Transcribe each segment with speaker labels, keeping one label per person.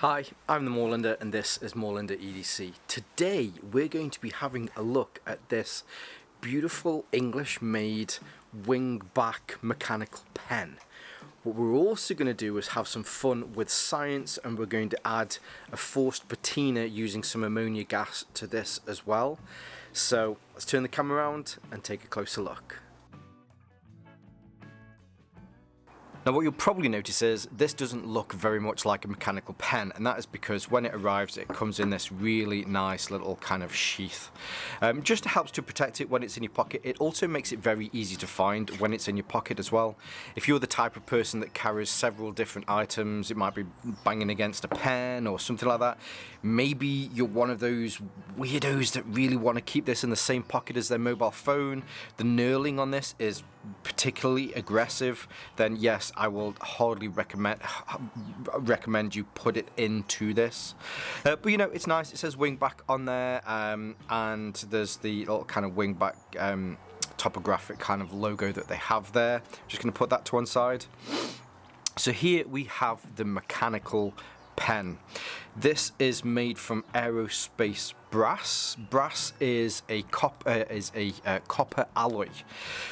Speaker 1: Hi, I'm the Moorlander and this is Moorlander EDC. Today we're going to be having a look at this beautiful English-made Wingback mechanical pen. What we're also going to do is have some fun with science, and we're going to add a forced patina using some ammonia gas to this as well. So let's turn the camera around and take a closer look. Now what you'll probably notice is this doesn't look very much like a mechanical pen, and that is because when it arrives it comes in this really nice little kind of sheath. Just helps to protect it when it's in your pocket. It also makes it very easy to find when it's in your pocket as well. If you're the type of person that carries several different items, it might be banging against a pen or something like that. Maybe you're one of those weirdos that really want to keep this in the same pocket as their mobile phone. The knurling on this is particularly aggressive, then yes, I will hardly recommend you put it into this. But you know, it's nice. It says Wingback on there, and there's the little kind of Wingback topographic kind of logo that they have there. Just going to put that to one side. So here we have the mechanical pen. This is made from aerospace brass. Brass is a copper alloy.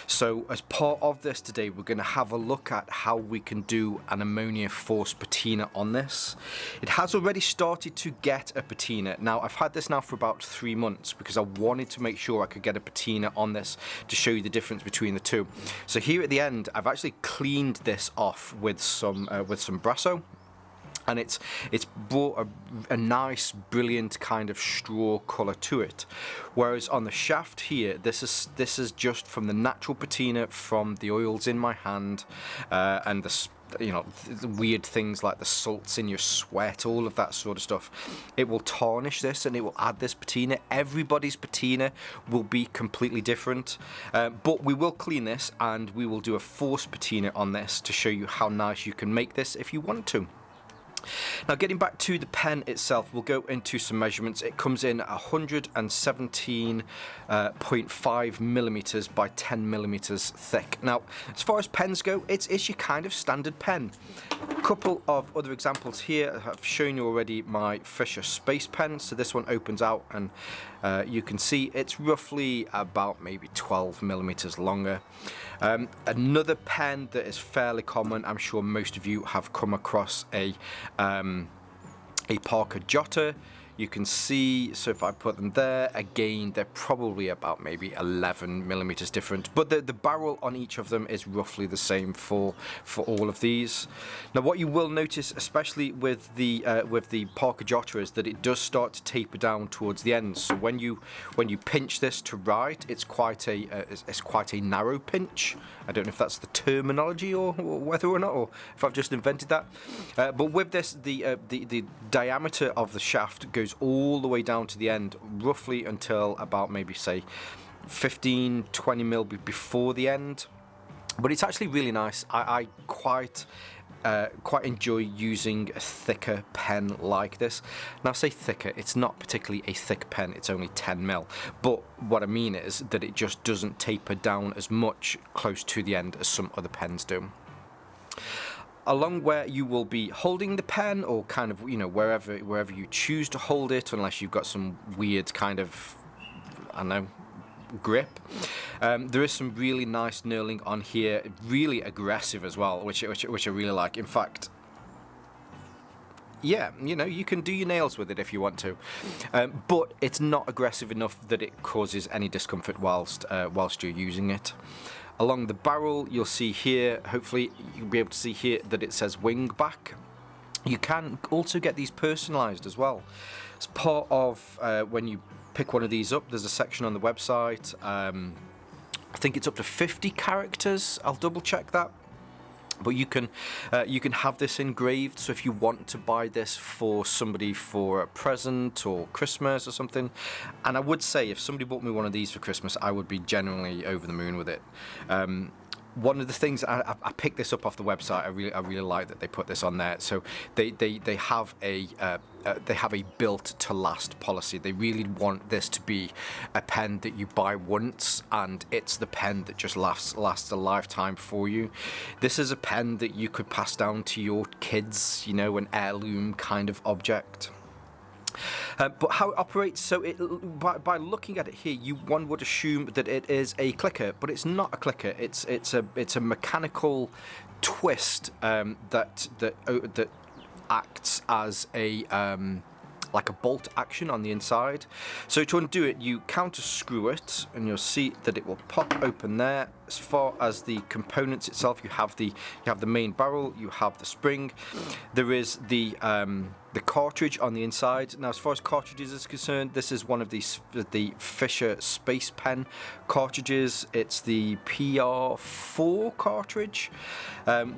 Speaker 1: So as part of this today, we're going to have a look at how we can do an ammonia force patina on this. It has already started to get a patina. Now I've had this now for about 3 months because I wanted to make sure I could get a patina on this to show you the difference between the two. So here at the end, I've actually cleaned this off with some Brasso. And it's brought a nice, brilliant kind of straw colour to it. Whereas on the shaft here, this is just from the natural patina from the oils in my hand, and the weird things like the salts in your sweat, all of that sort of stuff. It will tarnish this and it will add this patina. Everybody's patina will be completely different, but we will clean this and we will do a force patina on this to show you how nice you can make this if you want to. Now getting back to the pen itself, we'll go into some measurements. It comes in 117.5 millimeters by 10 millimeters thick. Now as far as pens go, it's your kind of standard pen. A couple of other examples here. I've shown you already my Fisher Space Pen. So this one opens out and you can see it's roughly about maybe 12 millimeters longer. Another pen that is fairly common, I'm sure most of you have come across a Parker Jotter. You can see, so if I put them there, again, they're probably about maybe 11 millimeters different, but the barrel on each of them is roughly the same for all of these. Now what you will notice, especially with the Parker Jotter, is that it does start to taper down towards the end. So when you pinch this to write, it's quite a narrow pinch. I don't know if that's the terminology or whether or not, or if I've just invented that. But with this, the diameter of the shaft goes all the way down to the end, roughly until about maybe say 15-20 mil before the end. But it's actually really nice. I quite enjoy using a thicker pen like this. Now I say thicker, it's not particularly a thick pen, it's only 10 mil. But what I mean is that it just doesn't taper down as much close to the end as some other pens do. Along where you will be holding the pen, or kind of, you know, wherever you choose to hold it, unless you've got some weird kind of, I don't know, grip. There is some really nice knurling on here, really aggressive as well, which I really like. In fact, yeah, you know, you can do your nails with it if you want to, but it's not aggressive enough that it causes any discomfort whilst you're using it. Along the barrel, you'll see here, hopefully you'll be able to see here that it says Wingback. You can also get these personalised as well. As part of when you pick one of these up, there's a section on the website. I think it's up to 50 characters. I'll double check that. But you can have this engraved, so if you want to buy this for somebody for a present or Christmas or something, and I would say if somebody bought me one of these for Christmas, I would be genuinely over the moon with it. one of the things I picked this up off the website. I really like that they put this on there. So they have a built to last policy. They really want this to be a pen that you buy once and it's the pen that just lasts a lifetime for you. This is a pen that you could pass down to your kids, you know, an heirloom kind of object. But how it operates, so by looking at it here, one would assume that it is a clicker, but it's not a clicker. It's a mechanical twist that acts as a like a bolt action on the inside. So to undo it, you counter screw it, and you'll see that it will pop open there. As far as the components itself, you have the main barrel, you have the spring, there is the cartridge on the inside. Now, as far as cartridges is concerned, this is one of the Fisher Space Pen cartridges. It's the PR4 cartridge,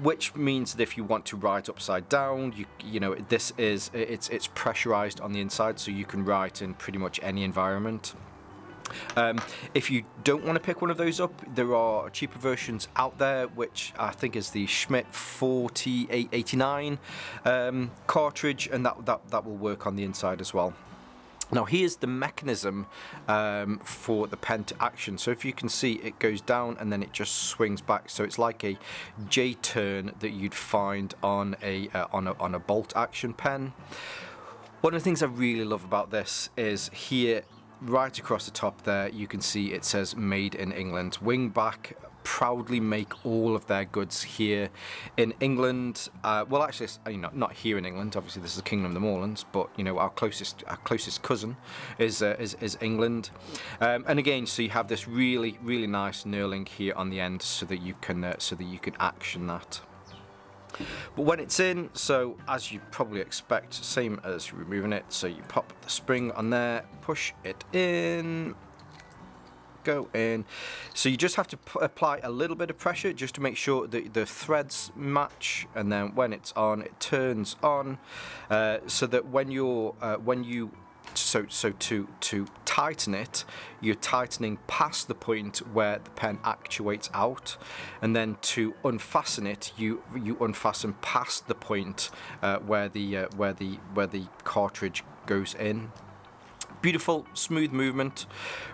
Speaker 1: which means that if you want to write upside down, you know it's pressurized on the inside, so you can write in pretty much any environment. If you don't want to pick one of those up, there are cheaper versions out there, which I think is the Schmidt 4889 cartridge, and that will work on the inside as well. Now here's the mechanism for the pen to action. So if you can see, it goes down and then it just swings back. So it's like a J-turn that you'd find on a bolt action pen. One of the things I really love about this is here, right across the top there, you can see it says Made in England. Wingback proudly make all of their goods here in England. Well, actually, you know, not here in England. Obviously, this is the Kingdom of the Moorlands, but you know, our closest cousin is England. And again, so you have this really nice knurling here on the end, so that you can action that. But when it's in, so as you probably expect, same as removing it, so you pop the spring on there, push it in, go in. So you just have to apply a little bit of pressure just to make sure that the threads match, and then when it's on, it turns on, so that when you to tighten it, you're tightening past the point where the pen actuates out, and then to unfasten it, you unfasten past the point where the cartridge goes in. Beautiful, smooth movement.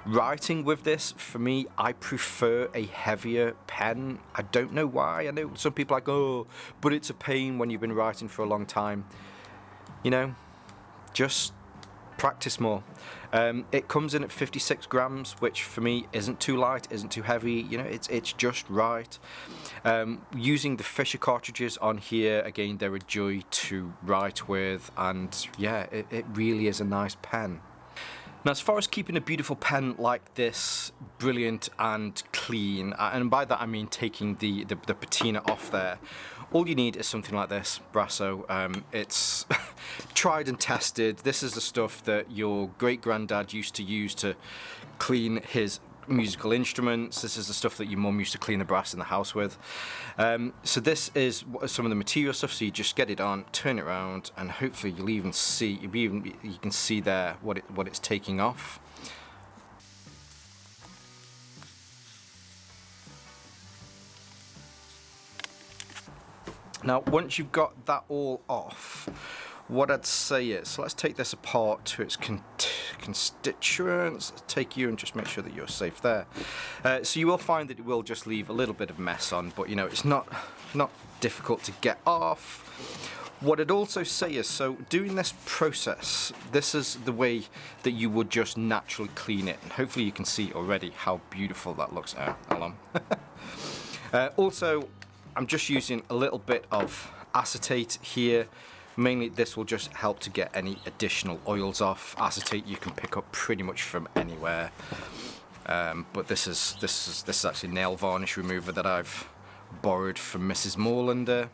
Speaker 1: Writing with this, for me, I prefer a heavier pen. I don't know why. I know some people are like, oh, but it's a pain when you've been writing for a long time. You know, just practice more. It comes in at 56 grams, which for me isn't too light, isn't too heavy. You know, it's just right. Using the Fisher cartridges on here, again, they're a joy to write with, and yeah, it really is a nice pen. Now, as far as keeping a beautiful pen like this brilliant and clean, and by that I mean taking the patina off there, all you need is something like this, Brasso. It's tried and tested. This is the stuff that your great-granddad used to use to clean his musical instruments. This is the stuff that your mum used to clean the brass in the house with. So this is some of the material stuff. So you just get it on, turn it around, and hopefully you'll even see, you can see there what it's taking off. Now, once you've got that all off, what I'd say is, so let's take this apart to its constituents. Let's take you and just make sure that you're safe there. So you will find that it will just leave a little bit of mess on, but you know, it's not difficult to get off. What I'd also say is, so doing this process, this is the way that you would just naturally clean it, and hopefully you can see already how beautiful that looks. Hold on. Also, I'm just using a little bit of acetate here. Mainly this will just help to get any additional oils off. Acetate you can pick up pretty much from anywhere, but this is actually nail varnish remover that I've borrowed from Mrs. Moorlander.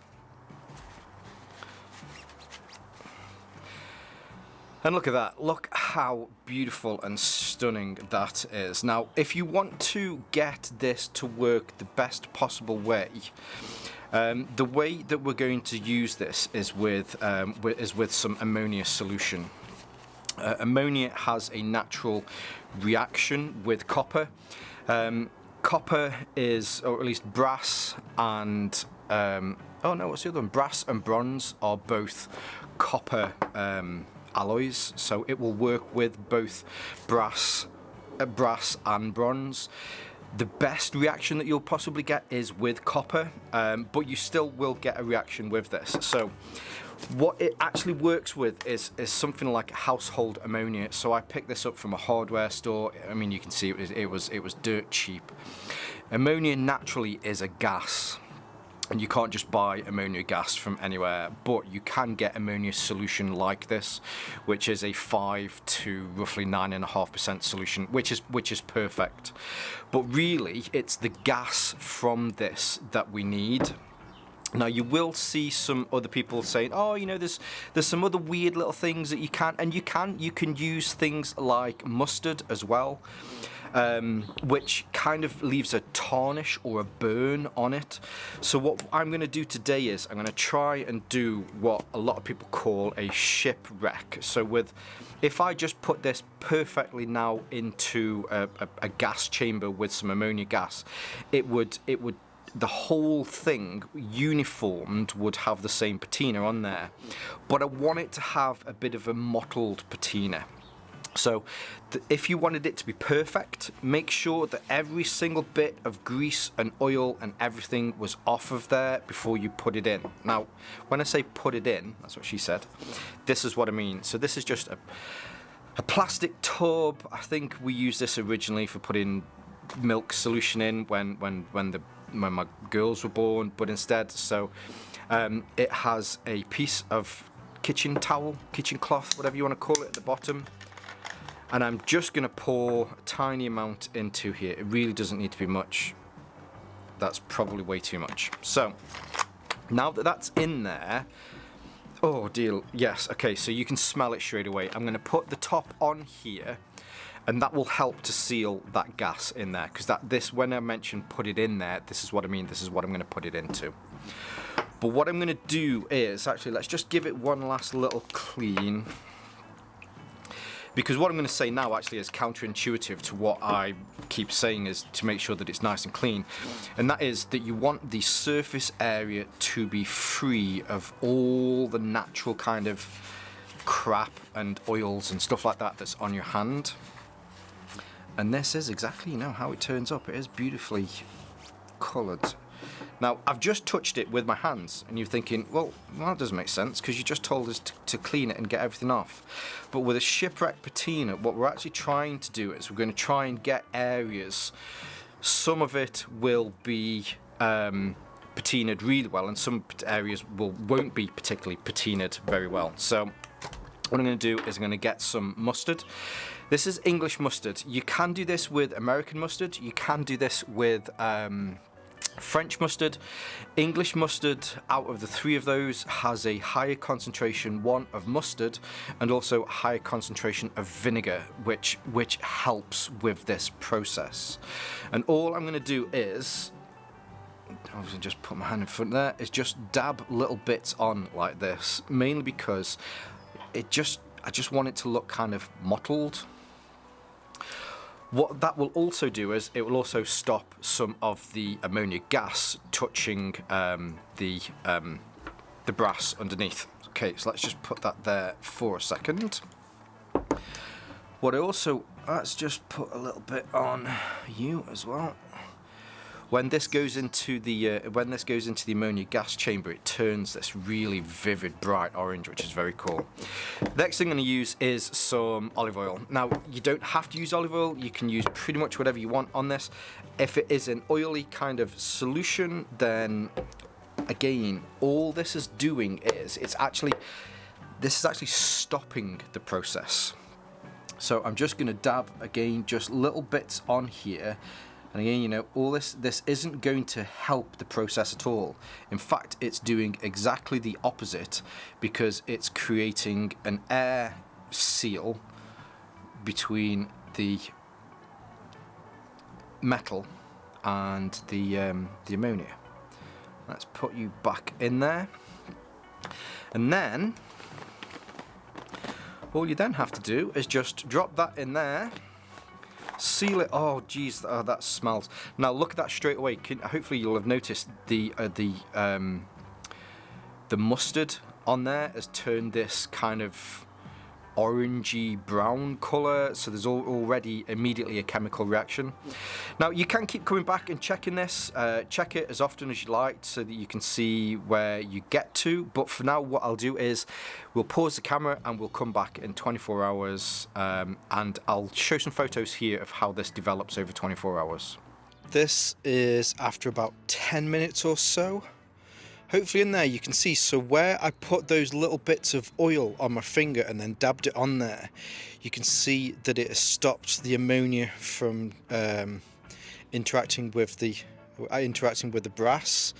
Speaker 1: And look at that, look how beautiful and stunning that is. Now, if you want to get this to work the best possible way, the way that we're going to use this is with some ammonia solution. Ammonia has a natural reaction with copper. copper is, or at least brass and oh no, what's the other one? Brass and bronze are both copper alloys, so it will work with both brass and bronze. The best reaction that you'll possibly get is with copper, but you still will get a reaction with this. So what it actually works with is something like household ammonia. So I picked this up from a hardware store. I mean, you can see it was dirt cheap. Ammonia naturally is a gas, and you can't just buy ammonia gas from anywhere, but you can get ammonia solution like this, which is a 5 to roughly 9.5% solution, which is perfect. But really, it's the gas from this that we need. Now you will see some other people saying, oh, you know, there's some other weird little things that you can, and you can use things like mustard as well, which kind of leaves a tarnish or a burn on it. So what I'm going to do today is I'm going to try and do what a lot of people call a shipwreck. So if I just put this perfectly now into a gas chamber with some ammonia gas, it would the whole thing uniformed would have the same patina on there, but I want it to have a bit of a mottled patina. So if you wanted it to be perfect, make sure that every single bit of grease and oil and everything was off of there before you put it in. Now, when I say put it in, that's what she said, this is what I mean. So this is just a plastic tub. I think we used this originally for putting milk solution in when my girls were born, but instead, so it has a piece of kitchen towel, kitchen cloth, whatever you want to call it, at the bottom, and I'm just going to pour a tiny amount into here. It really doesn't need to be much. That's probably way too much. So now that that's in there, oh dear, yes, okay, so you can smell it straight away. I'm going to put the top on here, and that will help to seal that gas in there, because when I mentioned put it in there, this is what I mean. This is what I'm going to put it into. But what I'm going to do is, actually, let's just give it one last little clean, because what I'm going to say now actually is counterintuitive to what I keep saying, is to make sure that it's nice and clean, and that is that you want the surface area to be free of all the natural kind of crap and oils and stuff like that that's on your hand. And this is exactly, how it turns up. It is beautifully coloured. Now, I've just touched it with my hands, and you're thinking, well, that doesn't make sense, because you just told us to clean it and get everything off. But with a shipwreck patina, what we're actually trying to do is we're going to try and get areas. Some of it will be patinaed really well, and some areas won't be particularly patinaed very well. So what I'm going to do is I'm going to get some mustard. This is English mustard. You can do this with American mustard. You can do this with French mustard. English mustard, out of the three of those, has a higher concentration, one, of mustard, and also a higher concentration of vinegar, which helps with this process. And all I'm going to do is, obviously just put my hand in front there, is just dab little bits on like this, mainly because I just want it to look kind of mottled. What that will also do is it will also stop some of the ammonia gas touching the brass underneath. Okay, so let's just put that there for a second. Let's just put a little bit on you as well. When this goes into the ammonia gas chamber, it turns this really vivid bright orange, which is very cool. Next thing I'm going to use is some olive oil. Now, you don't have to use olive oil. You can use pretty much whatever you want on this. If it is an oily kind of solution, then again, all this is doing is this is actually stopping the process. So I'm just going to dab again, just little bits on here. And again, all this isn't going to help the process at all. In fact, it's doing exactly the opposite, because it's creating an air seal between the metal and the ammonia. Let's put you back in there. And then, all you then have to do is just drop that in there, seal it. Oh geez, oh, that smells. Now look at that straight away. Hopefully you'll have noticed the mustard on there has turned this kind of orangey brown colour, so there's already immediately a chemical reaction. Now you can keep coming back and checking this, check it as often as you like so that you can see where you get to, but for now what I'll do is we'll pause the camera and we'll come back in 24 hours and I'll show some photos here of how this develops over 24 hours. This is after about 10 minutes or so. Hopefully in there you can see, so where I put those little bits of oil on my finger and then dabbed it on there, you can see that it has stopped the ammonia from interacting with the brass,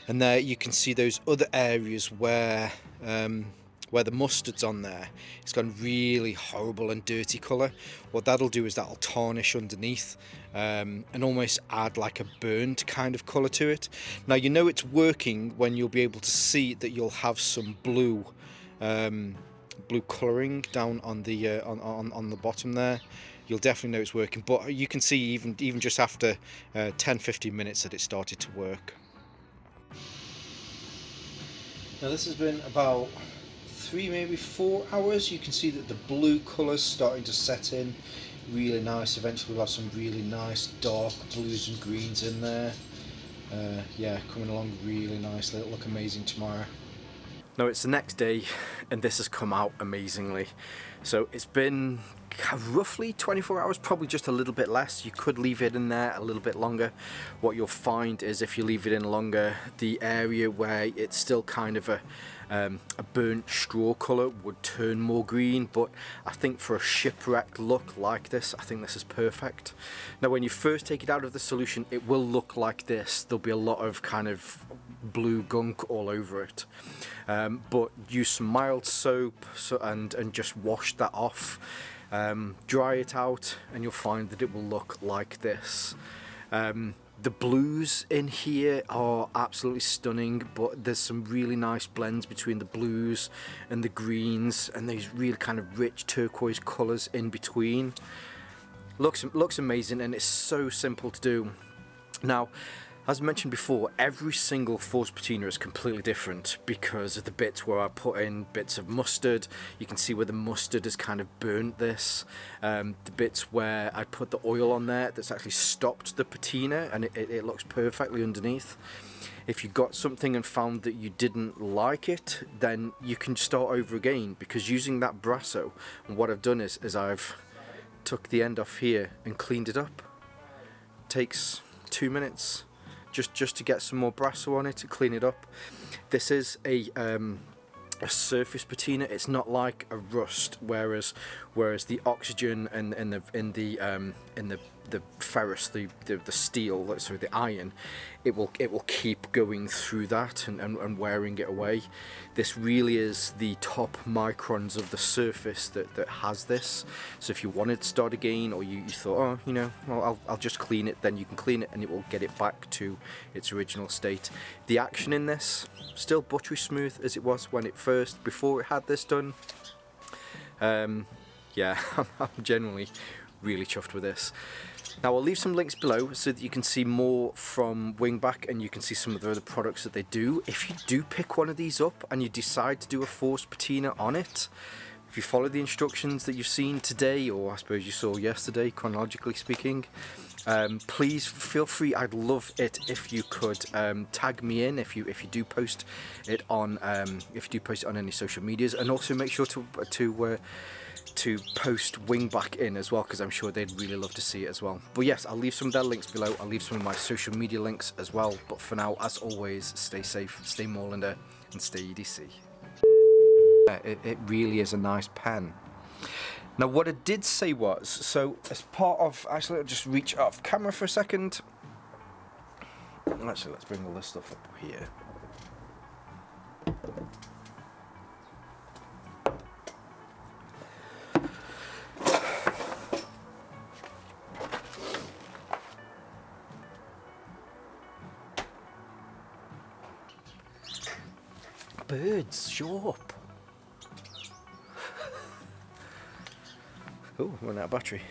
Speaker 1: and there you can see those other areas where the mustard's on there. It's gone really horrible and dirty colour. What that'll do is that'll tarnish underneath and almost add like a burnt kind of colour to it. Now you know it's working when you'll be able to see that you'll have some blue colouring down on the on the bottom there. You'll definitely know it's working, but you can see even just after 10-15 minutes that it started to work. Now this has been about 3, maybe 4 hours. You can see that the blue colour's starting to set in. Really nice. Eventually we'll have some really nice dark blues and greens in there. Yeah, coming along really nicely. It'll look amazing tomorrow. Now it's the next day and this has come out amazingly. So it's been roughly 24 hours, probably just a little bit less. You could leave it in there a little bit longer. What you'll find is if you leave it in longer, the area where it's still kind of a burnt straw colour would turn more green, but I think for a shipwrecked look like this, I think this is perfect. Now when you first take it out of the solution, it will look like this. There'll be a lot of kind of blue gunk all over it, but use some mild soap and just wash that off, dry it out, and you'll find that it will look like this. The blues in here are absolutely stunning, but there's some really nice blends between the blues and the greens and these really kind of rich turquoise colours in between. Looks amazing, and it's so simple to do. Now, as mentioned before, every single forced patina is completely different because of the bits where I put in bits of mustard. You can see where the mustard has kind of burnt this. The bits where I put the oil on there, that's actually stopped the patina, and it looks perfectly underneath. If you got something and found that you didn't like it, then you can start over again, because using that Brasso, and what I've done is I've took the end off here and cleaned it up. It takes 2 minutes. Just to get some more Brasso on it to clean it up. This is a surface patina. It's not like a rust, whereas the oxygen and the ferrous, the steel, sorry, the iron, it will keep going through that and wearing it away. This really is the top microns of the surface that has this. So if you wanted to start again, or you thought, oh, you know, well, I'll just clean it, then you can clean it and it will get it back to its original state. The action in this, still buttery smooth as it was when before it had this done. Yeah, I'm generally really chuffed with this. Now I'll leave some links below so that you can see more from Wingback and you can see some of the other products that they do. If you do pick one of these up and you decide to do a forced patina on it, if you follow the instructions that you've seen today, or I suppose you saw yesterday, chronologically speaking, please feel free. I'd love it if you could tag me in if you do post it on any social medias, and also make sure to post Wingback in as well, because I'm sure they'd really love to see it as well. But yes, I'll leave some of their links below. I'll leave some of my social media links as well. But for now, as always, stay safe, stay Moorlander, and stay EDC. It really is a nice pen. Now what I did say was, so as part of, actually I'll just reach off camera for a second. Actually, let's bring all this stuff up here. Birds, show up. Oh, run out of battery.